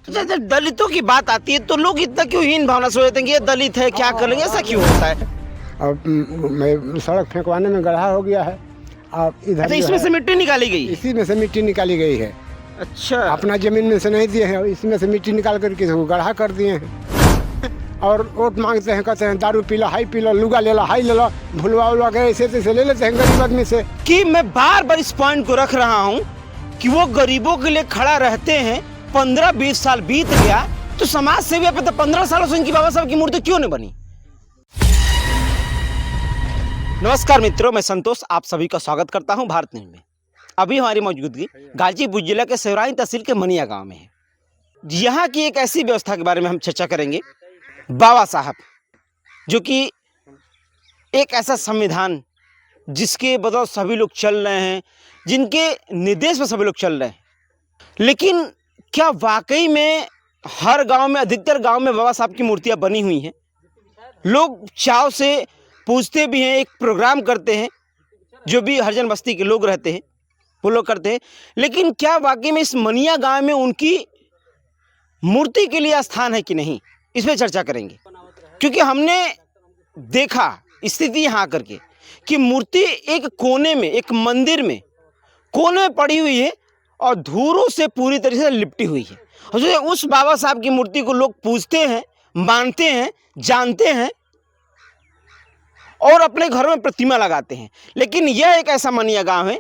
जब दलितों की बात आती है तो लोग इतना क्यों हीन भावना से होते हैं कि ये दलित है, क्या कर लेंगे, ऐसा क्यों होता है? और मैं सड़क फेंकवाने में गड्ढा हो गया है। अब इधर अच्छा, इसमें से मिट्टी निकाली गई है? इसी में से मिट्टी निकाली गई है। अच्छा, अपना जमीन में से नहीं दिए हैं और इसी में से मिट्टी निकाल कर किसी को गड्ढा कर दिए हैं। और वोट मांगते हैं, कहते हैं दारू P low, high P low, लुगा ले लो, हाई ले लो, भुलवा उलवा के ऐसे तैसे ले लेते हैं गरीब आदमी से। कि मैं बार बार इस पॉइंट को रख रहा हूँ कि वो गरीबों के लिए खड़ा रहते हैं। 15-20 साल बीत गया तो समाज सेवी पे तो 15 सालों से इनकी बाबा साहब की मूर्ति क्यों नहीं बनी? नमस्कार मित्रों, मैं संतोष आप सभी का स्वागत करता हूं भारत न्यूज में। अभी हमारी मौजूदगी गाजीपुर जिला के सेवराई तहसील के मनिया गांव में है। यहाँ की एक ऐसी व्यवस्था के बारे में हम चर्चा करेंगे, बाबा साहब, जो कि एक ऐसा संविधान जिसके बदौलत सभी लोग चल रहे हैं, जिनके निर्देश में सभी लोग चल रहे हैं। लेकिन क्या वाकई में हर गांव में, अधिकतर गांव में बाबा साहब की मूर्तियां बनी हुई हैं? लोग चाव से पूछते भी हैं, एक प्रोग्राम करते हैं, जो भी हरिजन बस्ती के लोग रहते हैं वो लोग करते हैं। लेकिन क्या वाकई में इस मनिया गांव में उनकी मूर्ति के लिए स्थान है कि नहीं, इस पर चर्चा करेंगे। क्योंकि हमने देखा स्थिति यहाँ आकर के कि मूर्ति एक कोने में, एक मंदिर में कोने में पड़ी हुई है और धूलों से पूरी तरीके से लिपटी हुई है। और जो उस बाबा साहब की मूर्ति को लोग पूजते हैं, मानते हैं, जानते हैं और अपने घरों में प्रतिमा लगाते हैं। लेकिन यह एक ऐसा मनिया गांव है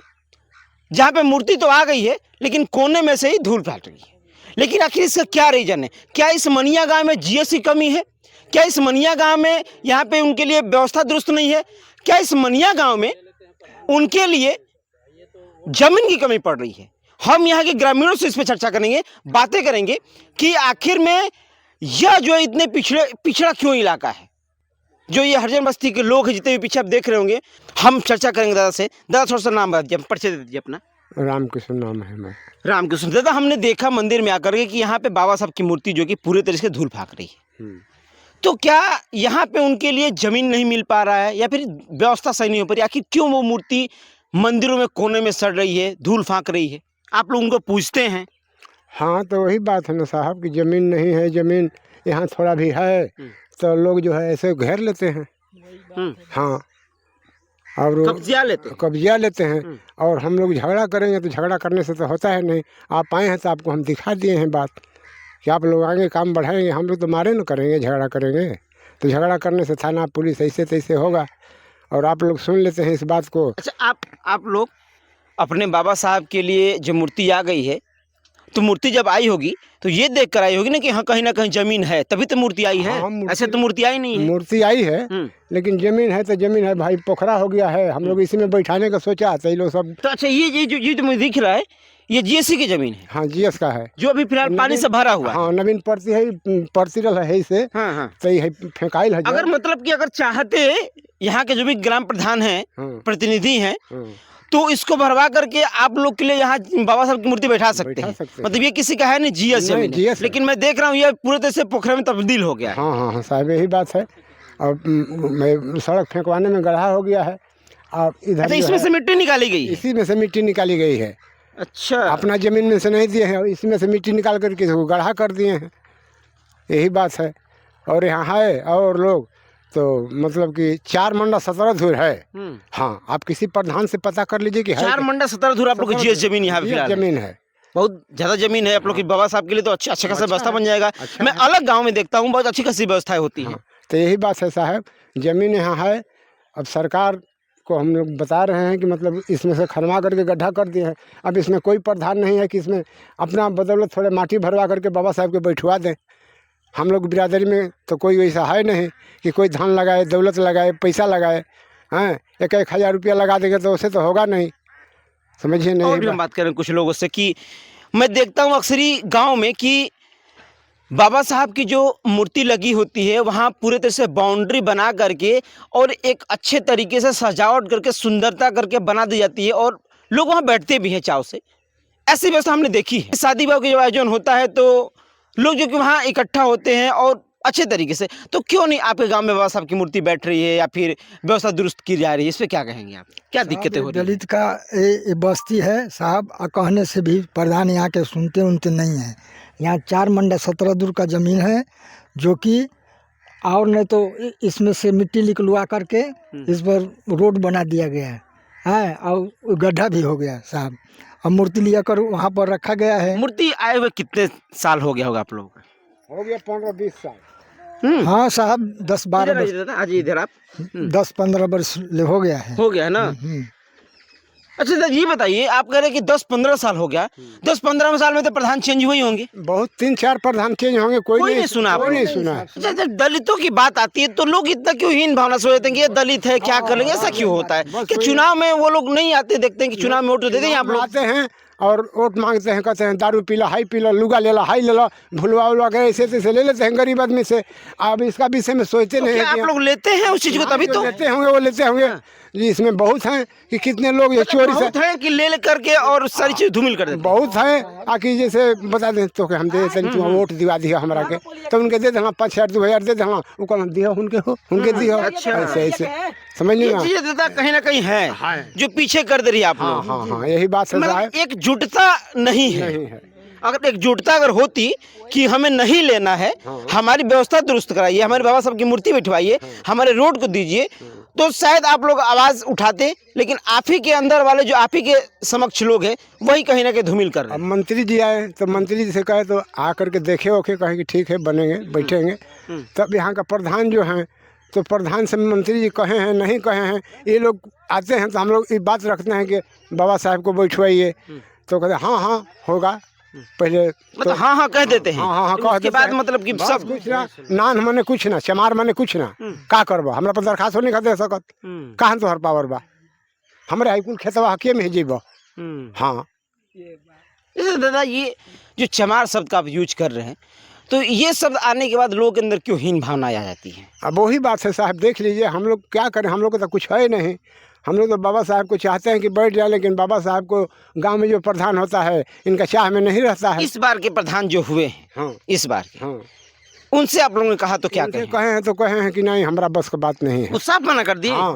जहाँ पे मूर्ति तो आ गई है लेकिन कोने में से ही धूल फैल रही है। लेकिन आखिर इसका क्या रीजन है? क्या इस मनिया गांव में जीएस की कमी है? क्या इस मनिया गांव में यहाँ पे उनके लिए व्यवस्था दुरुस्त नहीं है? क्या इस मनिया गांव में उनके लिए जमीन की कमी पड़ रही है? हम यहाँ के ग्रामीणों से इस पर चर्चा करेंगे, बातें करेंगे कि आखिर में यह जो इतने पिछड़ा क्यों इलाका है, जो ये हरिजन बस्ती के लोग हैं जितने भी पीछे आप देख रहे होंगे। हम चर्चा करेंगे दादा से। दादा थोड़ा सा नाम बता दीजिए, परिचय दे दीजिए अपना। रामकृष्ण नाम है। मैं रामकृष्ण। दादा, हमने देखा मंदिर में आकर के कि यहाँ पे बाबा साहब की मूर्ति जो कि पूरे तरीके से धूल फाक रही है, तो क्या यहाँ पे उनके लिए जमीन नहीं मिल पा रहा है या फिर व्यवस्था सही नहीं हो पा रही? आखिर क्यों वो मूर्ति मंदिरों में कोने में सड़ रही है, धूल फाक रही है? आप लोग उनको पूछते हैं? हाँ, तो वही बात है ना साहब कि जमीन नहीं है। जमीन यहाँ थोड़ा भी है तो लोग जो है ऐसे घेर लेते हैं। हाँ, और कब्जा लेते हैं। और हम लोग झगड़ा करेंगे तो झगड़ा करने से तो होता है नहीं। आप आए हैं तो आपको हम दिखा दिए हैं बात कि आप लोग आगे काम बढ़ाएंगे, हम लोग तो मारे न करेंगे, झगड़ा करेंगे। तो झगड़ा करने से थाना पुलिस ऐसे तैसे होगा और आप लोग सुन लेते हैं इस बात को। अच्छा, आप लोग अपने बाबा साहब के लिए जो मूर्ति आ गई है, तो मूर्ति जब आई होगी तो ये देख कर आई होगी ना कि हाँ कहीं ना कहीं जमीन है, तभी तो मूर्ति आई है। हाँ, ऐसे तो मूर्ति आई नहीं है। मूर्ति आई है लेकिन जमीन है तो जमीन है भाई, पोखरा हो गया है। हम लोग इसी में बैठाने का सोचा था, ये लोग सब। तो अच्छा, ये जो मुझे दिख रहा है ये जीएससी की जमीन है? हाँ, जीएस का है, जो अभी फिलहाल पानी से भरा हुआ है। हाँ, नवीन पड़ती है, पड़ती रहा है इसे। हाँ। तो ये फेंकाइल है। अगर मतलब कि अगर चाहते यहाँ के जो भी ग्राम प्रधान हैं, प्रतिनिधि हैं, तो इसको भरवा करके आप लोग के लिए यहाँ बाबा साहब की मूर्ति बैठा सकते हैं। मतलब ये किसी का है नहीं, जीएस जमीन है। लेकिन मैं देख रहा हूँ ये पूरे तरह से पोखरे में तब्दील हो गया है। हाँ साहब, यही बात है। और मैं सड़क फेंकवाने में गड्ढा हो गया है। और इधर अच्छा, इसमें से मिट्टी निकाली गई है? इसी में से मिट्टी निकाली गई है। अच्छा, अपना जमीन में से नहीं दिए हैं और इसी में से मिट्टी निकाल कर किसी को गड्ढा कर दिए हैं। यही बात है। और यहाँ है और लोग तो मतलब कि 4 मंडा 17 धूर है। हाँ, आप किसी प्रधान से पता कर लीजिए कि 4 मंडा 17 धूर आप लोग की जीएस जमीन यहाँ फिलहाल जमीन है। बहुत ज्यादा जमीन है आप लोग की। बाबा साहब के लिए तो अच्छा खासा व्यवस्था बन जाएगा। मैं अलग गाँव में देखता हूँ बहुत अच्छी खासी व्यवस्थाएं होती है। तो यही बात है साहब, जमीन यहाँ है। अब सरकार को हम लोग बता रहे हैं कि मतलब इसमें से खनवा करके गड्ढा कर दिए हैं। अब इसमें कोई प्रधान नहीं है कि इसमें अपना बदौलत थोड़े माटी भरवा करके बाबा साहब के बैठवा दें। हम लोग बिरादरी में तो कोई वैसा है नहीं कि कोई धन लगाए, दौलत लगाए, पैसा लगाए। हाँ, 1-1 हज़ार रुपया लगा देंगे तो उससे तो होगा नहीं, समझिए। नहीं, और भी हम बात करें कुछ लोगों से कि मैं देखता हूँ अक्सरी गाँव में कि बाबा साहब की जो मूर्ति लगी होती है वहाँ पूरे तरह से बाउंड्री बना करके और एक अच्छे तरीके से सजावट करके सुंदरता करके बना दी जाती है और लोग वहाँ बैठते भी हैं चाव से। ऐसी व्यवस्था हमने देखी है। शादी विवाह का जब आयोजन होता है तो लोग जो कि वहाँ इकट्ठा होते हैं और अच्छे तरीके से। तो क्यों नहीं आपके गांव में बाबा साहब की मूर्ति बैठ रही है या फिर व्यवस्था दुरुस्त की जा रही है? इस पर क्या कहेंगे आप? क्या दिक्कतें हो रही हैं? दलित का ये बस्ती है साहब, कहने से भी प्रधान यहाँ के सुनते उनते नहीं हैं। यहाँ 4 मंडा 17 दूर का ज़मीन है, जो कि और नहीं तो इसमें से मिट्टी निकलवा करके इस पर रोड बना दिया गया है, और गड्ढा भी हो गया साहब। अब मूर्ति लिया कर वहाँ पर रखा गया है। मूर्ति आए हुए कितने साल हो गया होगा आप लोगों का? हो गया 15-20 साल। हाँ साहब, 10-12 वर्ष, इधर आज इधर आप 10-15 वर्ष हो गया है। हो गया ना। अच्छा तो ये बताइए, आप कह रहे हैं कि 10-15 साल हो गया, 10-15 साल में तो प्रधान चेंज हुए ही होंगे। बहुत 3-4 प्रधान चेंज होंगे, कोई नहीं सुना, कोई नहीं सुना। अच्छा जब दलितों की बात आती है तो लोग इतना क्यों हीन भावना से होते हैं कि ये दलित है क्या कर लेंगे, ऐसा क्यों होता है कि चुनाव में वो लोग नहीं आते, देखते हैं कि चुनाव में वोट तो देते हैं आप लोग आते हैं और वोट मांगते हैं, कहते हैं दारू पीला, हाई पीला, लुगा ले ला, हाई ले ला, भुलवा उलवा के ऐसे तैसे ले लेते हैं गरीब आदमी से। अब इसका विषय में सोचते नहीं क्या है आप लोग लेते हैं उस चीज को? तभी तो लेते होंगे, वो लेते होंगे जी। इसमें बहुत हैं कि कितने लोग ये चोरी से बहुत है कि ले करके और सारी चीज धूमिल कर देते हैं। बहुत है आकि जैसे बता दें तो कि हम दे देते तुम वोट दिवा दिया हमरा के, तो उनके दे देना 5,000-2,000 दे देना, वो कहना दिया उनके हो, उनके दिया। ऐसे ऐसे समझ नहीं ये चीजें दादा कहीं ना कहीं है जो पीछे कर दे रही है आप हाँ लोग। हाँ हाँ, यही बात है मतलब साहब। एकजुटता नहीं है। नहीं है। अगर एकजुटता अगर होती कि हमें नहीं लेना है, हमारी व्यवस्था दुरुस्त कराइए, हमारे बाबा साहब की मूर्ति बिठवाइए, हमारे रोड को दीजिए, तो शायद आप लोग आवाज उठाते। लेकिन आप ही के अंदर वाले जो आप ही के समक्ष लोग हैं वही कहीं ना कहीं धूमिल कर रहे अब हैं। मंत्री जी आए तो मंत्री जी से कहे तो आ करके देखे ओके, कहे कि ठीक है बनेंगे बैठेंगे। तब यहाँ का प्रधान जो हैं तो प्रधान से मंत्री जी कहे हैं नहीं कहे हैं, ये लोग आते हैं तो हम लोग ये बात रखते हैं कि बाबा साहब को बैठवाइए, तो कहते हाँ हाँ होगा। पहले मतलब हाँ हाँ कह देते हैं, हाँ हाँ हाँ कह उसके देते बाद हैं। मतलब कि बस सब कुछ ना, नान मने कुछ ना, चमार मने कुछ ना, का करबा हमरा पर दरखास्त नहीं दे सकत, कहाँ तोहर पावर बा, हमरे हाईकुल खेतवा हके में जीबो। हाँ जैसे दादा ये जो चमार शब्द का आप यूज कर रहे हैं, तो ये शब्द आने के बाद लोगों के अंदर क्यों हीन भावना आ जाती है? अब वही बात है साहब, देख लीजिए हम लोग क्या करें, हम लोग को तो कुछ है नहीं। हम लोग तो बाबा साहब को चाहते हैं कि बैठ जाए, लेकिन बाबा साहब को गांव में जो प्रधान होता है इनका चाह में नहीं रहता है। इस बार के प्रधान जो हुए हैं, हाँ इस बार के, हाँ, उनसे आप लोगों ने कहा तो क्या उनसे कहें? कहे हैं तो कहे हैं कि नहीं हमारा बस की बात नहीं है। वो साफ मना कर दिए। हाँ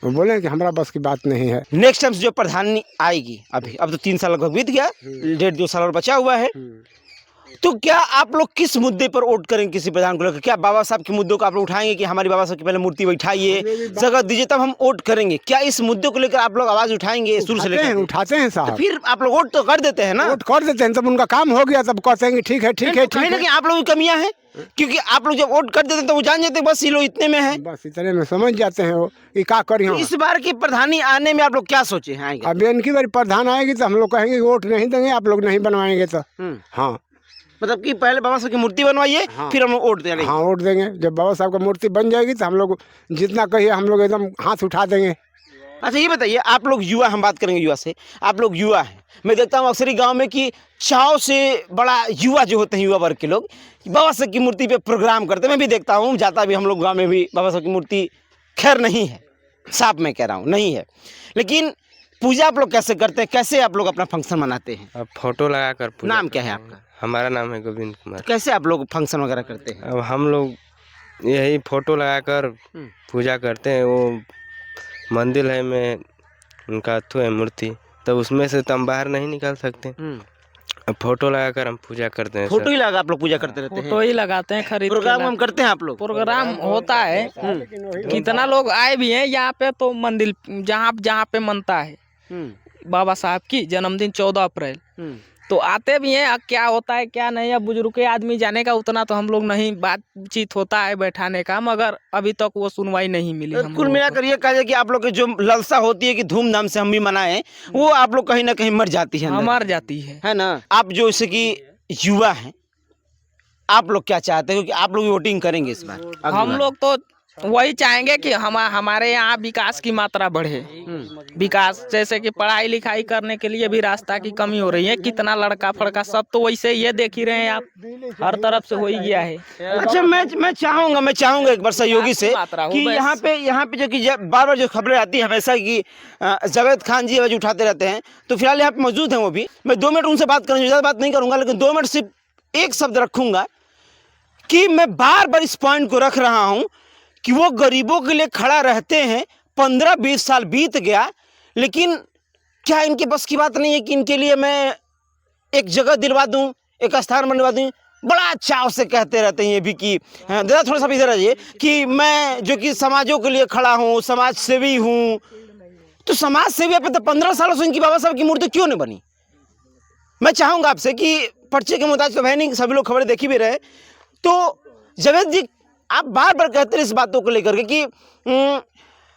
वो बोले कि हमारा बस की बात नहीं है। नेक्स्ट टाइम जो प्रधानी आएगी, अभी अब तो 3 साल लगभग बीत गया, 1.5-2 साल और बचा हुआ है, तो क्या आप लोग किस मुद्दे पर वोट करेंगे किसी प्रधान को लेकर? क्या बाबा साहब के मुद्दों को आप लोग उठाएंगे कि हमारी बाबा साहब की पहले मूर्ति बैठाइए, जगह दीजिए तब हम वोट करेंगे? क्या इस मुद्दे को लेकर आप लोग आवाज उठाएंगे शुरू से लेकर? उठाते हैं साहब, फिर आप लोग वोट तो कर देते हैं ना? वोट कर देते हैं, तब उनका काम हो गया तब कहते हैं कि ठीक है ठीक है कहीं ठीक ना है। कहीं आप लोगों की कमियां हैं, क्योंकि आप लोग जब वोट कर देते हैं तो वो जान जाते हैं बस ये लोग इतने में है। बस इतने में समझ जाते हैं वो कि क्या करी हम। इस बार की प्रधानी आने में आप लोग क्या सोचे हैं आएंगे? अब इनकी बारी प्रधान आएगी तो हम लोग कहेंगे कि वोट नहीं देंगे, आप लोग नहीं बनवाएंगे तो हाँ मतलब कि पहले बाबा साहब की मूर्ति बनवाइए, फिर हम लोग वोट देंगे। हाँ वोट देंगे। जब बाबा साहब की मूर्ति बन जाएगी तो हम लोग जितना कहिए हम लोग एकदम हाथ उठा देंगे। अच्छा ये बताइए, आप लोग युवा, हम बात करेंगे युवा से, आप लोग युवा हैं, मैं देखता हूँ अक्सर ही गांव में कि चाव से बड़ा युवा जो होते हैं, युवा वर्ग के लोग बाबा साहब की मूर्ति पे प्रोग्राम करते हैं। मैं भी देखता हूँ, जाता भी हम लोग गांव में भी बाबा साहब की मूर्ति खैर नहीं है, साफ मैं कह रहा हूँ नहीं है, लेकिन पूजा आप लोग कैसे करते हैं, कैसे आप लोग अपना फंक्शन मनाते हैं? अब फोटो लगा कर पूजा नाम क्या है करते हैं। आपका? हमारा नाम है गोविंद कुमार। कैसे आप लोग फंक्शन वगैरह करते हैं? अब हम लोग यही फोटो लगाकर पूजा करते हैं। वो मंदिर है में उनका अथु है मूर्ति, तब उसमें से तो हम बाहर नहीं निकल सकते। अब फोटो लगाकर हम पूजा करते हैं। फोटो ही लगा आप लोग पूजा करते रहते हैं? फोटो ही लगाते हैं, खरीद के प्रोग्राम हम करते हैं आप लोग? प्रोग्राम होता है, कितना लोग आए भी हैं यहाँ पे, तो मंदिर जहाँ जहाँ पे मनता है बाबा साहब की जन्मदिन 14 अप्रैल तो आते भी हैं। क्या होता है क्या नहीं, अब बुजुर्ग के आदमी जाने का उतना तो हम लोग नहीं, बातचीत होता है बैठाने का, मगर अभी तक वो सुनवाई नहीं मिली। हम कुल लोगों मिलाकर ये कहा जाए कि आप लोग की जो लालसा होती है कि धूमधाम से हम भी मनाएं, वो आप लोग कहीं ना कहीं मर जाती है को अंदर। मर जाती है ना? आप जो जैसे कि युवा हैं, आप लोग क्या चाहते हैं, क्योंकि आप लोग वोटिंग करेंगे इस बार? हम लोग तो वही चाहेंगे कि हमारे यहाँ विकास की मात्रा बढ़े। विकास जैसे कि पढ़ाई लिखाई करने के लिए भी रास्ता की कमी हो रही है, कितना लड़का फड़का सब तो वैसे ये देख ही रहे हैं आप, हर तरफ से हो ही गया है। अच्छा मैं चाहूंगा एक बार सहयोगी से कि यहाँ पे जो कि बार बार जो खबरें आती है हमेशा कि जावेद खान जी आवाज उठाते रहते हैं, तो फिलहाल यहाँ पे मौजूद हैं वो भी। मैं 2 मिनट उनसे बात करूँगा, ज़्यादा बात नहीं करूँगा, लेकिन 2 मिनट सिर्फ एक शब्द रखूँगा कि मैं बार बार इस पॉइंट को रख रहा हूँ कि वो गरीबों के लिए खड़ा रहते हैं। 15-20 साल बीत गया, लेकिन क्या इनके बस की बात नहीं है कि इनके लिए मैं एक जगह दिलवा दूं, एक स्थान बनने वाले बड़ा चाव से कहते रहते हैं ये भी कि दादा थोड़ा सा भी इधर आइए कि मैं जो कि समाजों के लिए खड़ा हूँ, समाज सेवी हूँ। तो समाज सेवी पे तो 15 सालों से इनकी बाबा साहब की मूर्ति क्यों नहीं बनी? मैं चाहूँगा आपसे कि पर्चे के मुताबिक तो है नहीं, सभी लोग खबरें देखी भी रहे। तो जावेद जी, आप बार बार कहते हैं इस बातों को लेकर के कि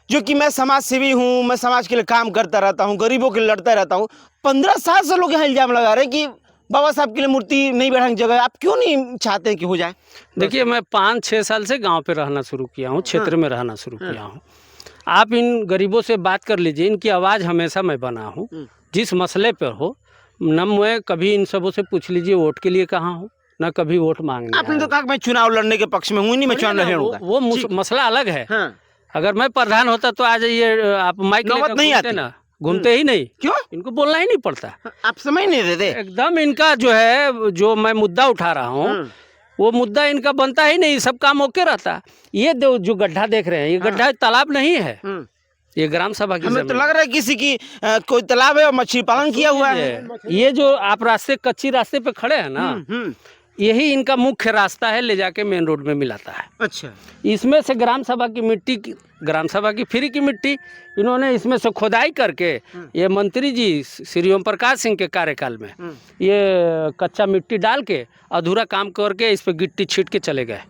जो कि मैं समाज सेवी हूँ, मैं समाज के लिए काम करता रहता हूँ, गरीबों के लिए लड़ता रहता हूँ। 15 साल से लोग यहाँ इल्जाम लगा रहे हैं कि बाबा साहब के लिए मूर्ति नहीं बैठाने की जगह। आप क्यों नहीं चाहते हैं कि हो जाए? देखिए, मैं 5-6 साल से गांव पे रहना शुरू किया हूँ, क्षेत्र में रहना शुरू किया हूँ। आप इन गरीबों से बात कर लीजिए, इनकी आवाज़ हमेशा मैं बना हूँ, जिस मसले पर हो। न मैं कभी इन सबों से पूछ लीजिए वोट के लिए कहाँ हूँ, न कभी वोट मांगने। आपने तो कहा कि मैं चुनाव लड़ने के पक्ष में हूँ, नहीं मैं चुनाव लड़ूंगा। वो मसला अलग है। अगर मैं प्रधान होता तो आ जाइए, आप माइक लेकर नहीं आते ना, घूमते ही नहीं। क्यों? इनको बोलना ही नहीं पड़ता। आप समझ नहीं देते एकदम। इनका जो है, जो मैं मुद्दा उठा रहा हूँ, वो मुद्दा इनका बनता ही नहीं, सब काम ओके रहता। ये जो गड्ढा देख रहे हैं, ये गड्ढा तालाब नहीं है, ये ग्राम सभा की हमें तो लग रहा है किसी की कोई तालाब है और मछली पालन किया हुआ है। ये जो आप कच्ची रास्ते पे खड़े हैं ना, यही इनका मुख्य रास्ता है, ले जाके मेन रोड में मिलाता है। अच्छा। इसमें से ग्राम सभा की मिट्टी, ग्राम सभा की फ्री की मिट्टी इन्होंने इसमें से खोदाई करके, ये मंत्री जी श्री ओम प्रकाश सिंह के कार्यकाल में ये कच्चा मिट्टी डाल के अधूरा काम करके इस पर गिट्टी छीट के चले गए,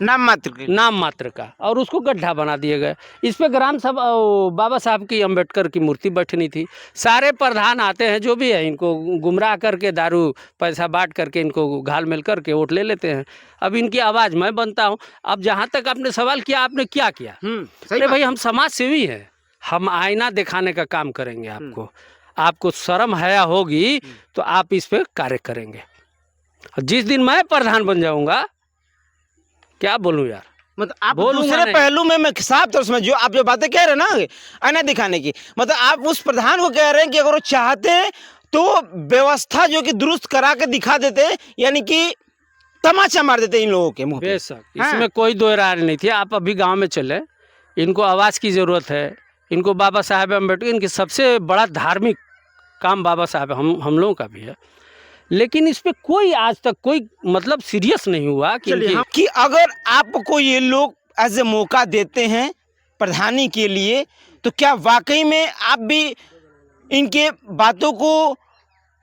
नाम मात्र का, और उसको गड्ढा बना दिए गए। इस पे ग्राम सभा बाबा साहब की, अंबेडकर की मूर्ति बैठनी थी। सारे प्रधान आते हैं जो भी है, इनको गुमराह करके, दारू पैसा बांट करके, इनको घाल मेल करके वोट ले लेते हैं। अब इनकी आवाज़ मैं बनता हूँ। अब जहाँ तक आपने सवाल किया, आपने क्या किया? अरे भाई, हम समाज सेवी हैं, हम आईना दिखाने का काम करेंगे। आपको शर्म हया होगी तो आप इस पर कार्य करेंगे। जिस दिन मैं प्रधान बन जाऊँगा, क्या बोलूं यार, मतलब आप दूसरे पहलू में मैं साफ तौर से जो आप जो बातें कह रहे हैं ना आईना दिखाने की, मतलब आप उस प्रधान को कह रहे हैं कि अगर वो चाहते तो व्यवस्था जो कि दुरुस्त करा के दिखा देते, यानी कि तमाचा मार देते इन लोगों के मुंह पे। बेशक, इसमें कोई दो राय नहीं थी। आप अभी गांव में चले, इनको आवाज़ की ज़रूरत है। इनको बाबा साहेब अम्बेडकर, इनकी सबसे बड़ा धार्मिक काम बाबा साहेब हम लोगों का भी है, लेकिन इस पे कोई आज तक कोई मतलब सीरियस नहीं हुआ कि अगर आपको ये लोग एज ए मौका देते हैं प्रधानी के लिए, तो क्या वाकई में आप भी इनके बातों को,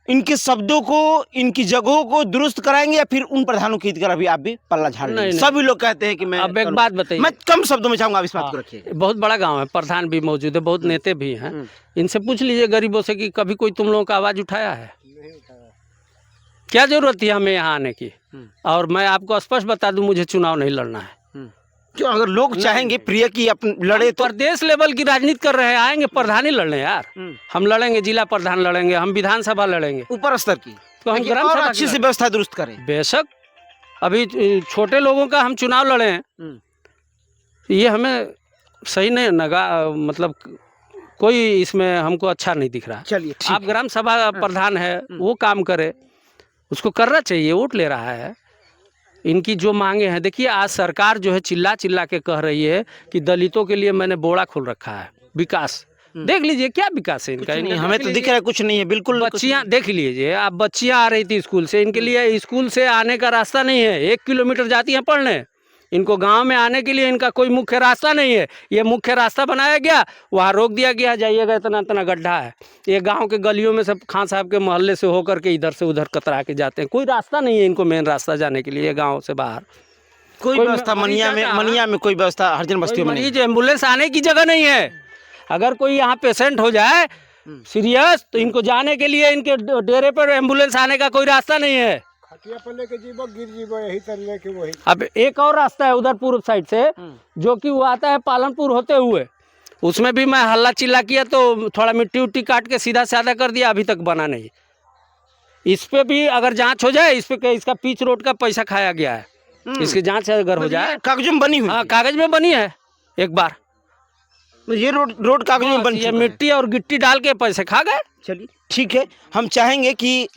इनके शब्दों को, इनकी जगहों को दुरुस्त कराएंगे, या फिर उन प्रधानों की तरह भी आप भी पल्ला झाड़ लेंगे? सभी लोग कहते हैं कि मैं, अब एक बात बताइए, मैं कम शब्दों में चाहूंगा, इस बात को रखिए। बहुत बड़ा गांव है, प्रधान भी मौजूद है, बहुत नेता भी हैं। इनसे पूछ लीजिए गरीबों से कि कभी कोई तुम लोगों का आवाज़ उठाया है? क्या जरूरत थी हमें यहाँ आने की? और मैं आपको स्पष्ट बता दूं, मुझे चुनाव नहीं लड़ना है। क्यों? अगर लोग चाहेंगे प्रिय की अपन लड़े तो? प्रदेश लेवल की राजनीति कर रहे हैं, आएंगे प्रधानी लड़ने यार। हम लड़ेंगे, जिला प्रधान लड़ेंगे, हम विधानसभा लड़ेंगे, ऊपर स्तर की, तो हम ग्राम सभा अच्छी से व्यवस्था दुरुस्त करें। बेशक, अभी छोटे लोगों का हम चुनाव लड़े हैं, ये हमें सही नहीं लगा, मतलब कोई इसमें हमको अच्छा नहीं दिख रहा। चलिए, आप ग्राम सभा प्रधान है, वो काम करे, उसको करना चाहिए, वोट ले रहा है। इनकी जो मांगे हैं, देखिए आज सरकार जो है चिल्ला चिल्ला के कह रही है कि दलितों के लिए मैंने बोरा खोल रखा है, विकास। देख लीजिए क्या विकास है इनका। हमें तो दिख रहा है कुछ नहीं है, बिल्कुल। बच्चियां देख लीजिए आप, बच्चियां आ रही थी स्कूल से, इनके लिए स्कूल से आने का रास्ता नहीं है, 1 किलोमीटर जाती हैं पढ़ने। इनको गांव में आने के लिए इनका कोई मुख्य रास्ता नहीं है। ये मुख्य रास्ता बनाया गया, वहाँ रोक दिया गया, जाइएगा इतना इतना गड्ढा है। ये गांव के गलियों में सब खान साहब के मोहल्ले से होकर के इधर से उधर कतरा के जाते हैं, कोई रास्ता नहीं है इनको मेन रास्ता जाने के लिए गाँव से बाहर। कोई व्यवस्था मनिया में कोई व्यवस्था हरिजन बस्तियों में नहीं। एम्बुलेंस आने की जगह नहीं है। अगर कोई यहाँ पेशेंट हो जाए सीरियस, तो इनको जाने के लिए इनके डेरे पर एम्बुलेंस आने का कोई रास्ता नहीं है। अब एक और रास्ता है उधर पूर्व साइड से, जो कि वो आता है पालनपुर होते हुए, उसमें भी मैं हल्ला चिल्ला किया तो थोड़ा मिट्टी उट्टी काट के सीधा साधा कर दिया, अभी तक बना नहीं। इस पे भी अगर जांच हो जाए, इस पे इसका पिच रोड का पैसा खाया गया है, इसकी जांच अगर हो जाए। कागज में बनी हुई? हाँ, कागज में बनी है एक बार। ये रोड कागज में बनी, ये मिट्टी और गिट्टी डाल के पैसे खा गए। चलिए ठीक है, हम चाहेंगे कि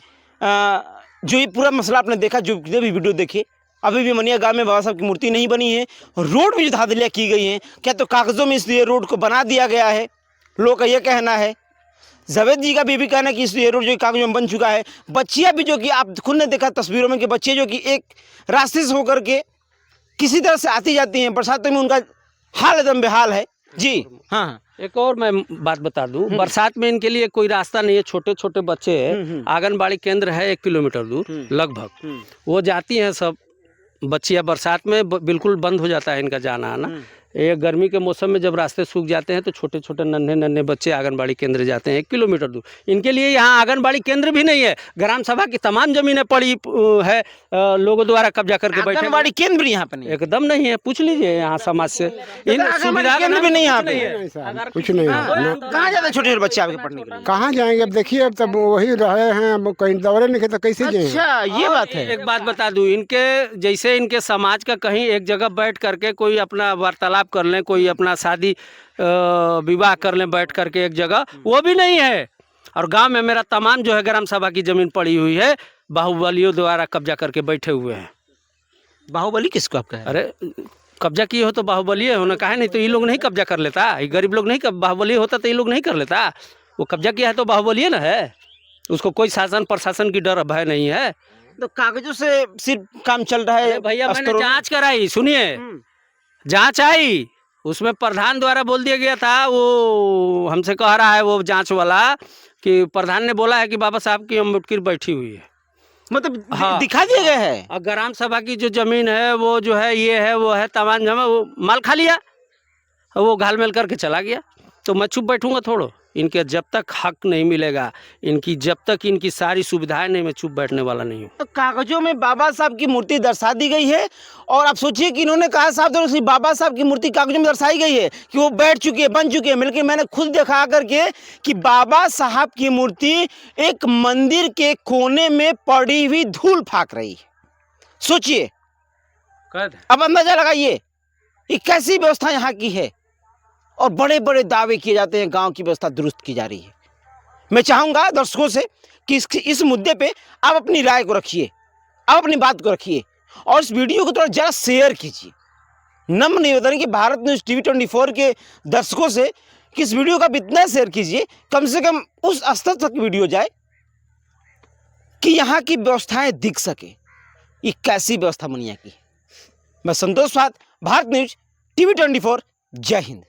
जो ये पूरा मसला आपने देखा, जो भी वीडियो देखे, अभी भी मनिया गांव में बाबा साहब की मूर्ति नहीं बनी है, रोड में जो धांधलियाँ की गई हैं, क्या तो कागज़ों में इसलिए रोड को बना दिया गया है, लोग का ये कहना है। जावेद जी का भी कहना है कि इस ये रोड जो कागज में बन चुका है। बच्चियाँ भी जो कि आप खुद ने देखा तस्वीरों में कि बच्चे जो कि एक रास्ते से होकर के किसी तरह से आती जाती हैं, बरसातों में उनका हाल एकदम बेहाल है जी। हाँ, एक और मैं बात बता दूं, बरसात में इनके लिए कोई रास्ता नहीं है। छोटे छोटे बच्चे हैं, आंगनबाड़ी केंद्र है 1 किलोमीटर दूर लगभग, वो जाती हैं सब बच्चियाँ। बरसात में बिल्कुल बंद हो जाता है इनका जाना आना। ये गर्मी के मौसम में जब रास्ते सूख जाते हैं तो छोटे छोटे नन्हे नन्हे बच्चे आंगनबाड़ी केंद्र जाते हैं 1 किलोमीटर दूर। इनके लिए यहाँ आंगनबाड़ी केंद्र भी नहीं है। ग्राम सभा की तमाम जमीनें पड़ी है, लोगों द्वारा कब्जा करके बैठे। आंगनबाड़ी केंद्र भी यहाँ पे नहीं है। एकदम नहीं है, पूछ लीजिए यहाँ समाज से। इन सुविधा केंद्र भी नहीं यहाँ पे कुछ नहीं है। कहाँ जाते हैं छोटे छोटे बच्चे आपके पढ़ने के लिए? कहाँ जाएंगे? अब देखिए, अब तब वही रहे हैं, अब कहीं दौरे नहीं तो कैसे जाएंगे? अच्छा, ये बात है। एक बात बता दूं, इनके जैसे इनके समाज का कहीं एक जगह बैठ करके कोई अपना वार्तालाप कर लें, कोई अपना शादी विवाह कर लें बैठ करके एक जगह, वो भी नहीं है। और गांव में मेरा तमाम जो है ग्राम सभा की जमीन पड़ी हुई है, बाहुबलियों द्वारा कब्जा करके बैठे हुए हैं। बाहुबली किसको आप कह रहे हैं? अरे कब्जा किए हो तो बाहुबली होना काहे नहीं? तो ये लोग नहीं कब्जा कर लेता? ये गरीब लोग नहीं बाहुबली होता तो ये लोग नहीं कर लेता? वो कब्जा किया है तो बाहुबली ना है। उसको कोई शासन प्रशासन की डर भय नहीं है। तो कागजों से सिर्फ काम चल रहा है भैया मैंने अस्तरों में? जांच कराई, सुनिए, जांच आई, उसमें प्रधान द्वारा बोल दिया गया था, वो हमसे कह रहा है वो जांच वाला कि प्रधान ने बोला है कि बाबा साहब की मुटकी बैठी हुई है। मतलब हाँ। दिखा दिया गया है। और ग्राम सभा की जो जमीन है वो जो है ये है वो है, तमाम जमा वो माल खा लिया, वो घालमेल करके चला गया। तो मैं चुप बैठूंगा थोड़ो? इनके जब तक हक नहीं मिलेगा, इनकी जब तक इनकी सारी सुविधाएं नहीं, मैं चुप बैठने वाला नहीं हूँ। तो कागजों में बाबा साहब की मूर्ति दर्शा दी गई है, और आप सोचिए कि इन्होंने कहा साहब तो बाबा साहब की मूर्ति कागजों में दर्शाई गई है कि वो बैठ चुके हैं, बन चुके हैं। लेकिन मैंने खुद देखा करके कि बाबा साहब की मूर्ति एक मंदिर के कोने में पड़ी हुई धूल फाक रही है। सोचिए, अब अंदाजा लगाइए ये कैसी व्यवस्था यहाँ की है। और बड़े बड़े दावे किए जाते हैं, गांव की व्यवस्था दुरुस्त की जा रही है। मैं चाहूँगा दर्शकों से कि इस मुद्दे पे आप अपनी राय को रखिए, आप अपनी बात को रखिए, और इस वीडियो को थोड़ा ज़रा शेयर कीजिए। नम्र निवेदन कि भारत न्यूज़ TV 24 के दर्शकों से कि इस वीडियो का इतना शेयर कीजिए, कम से कम उस स्तर तक वीडियो जाए कि यहाँ की व्यवस्थाएं दिख सके। ये कैसी व्यवस्था बनिया की है। मैं संतोष पाद, भारत न्यूज़ TV 24, जय हिंद।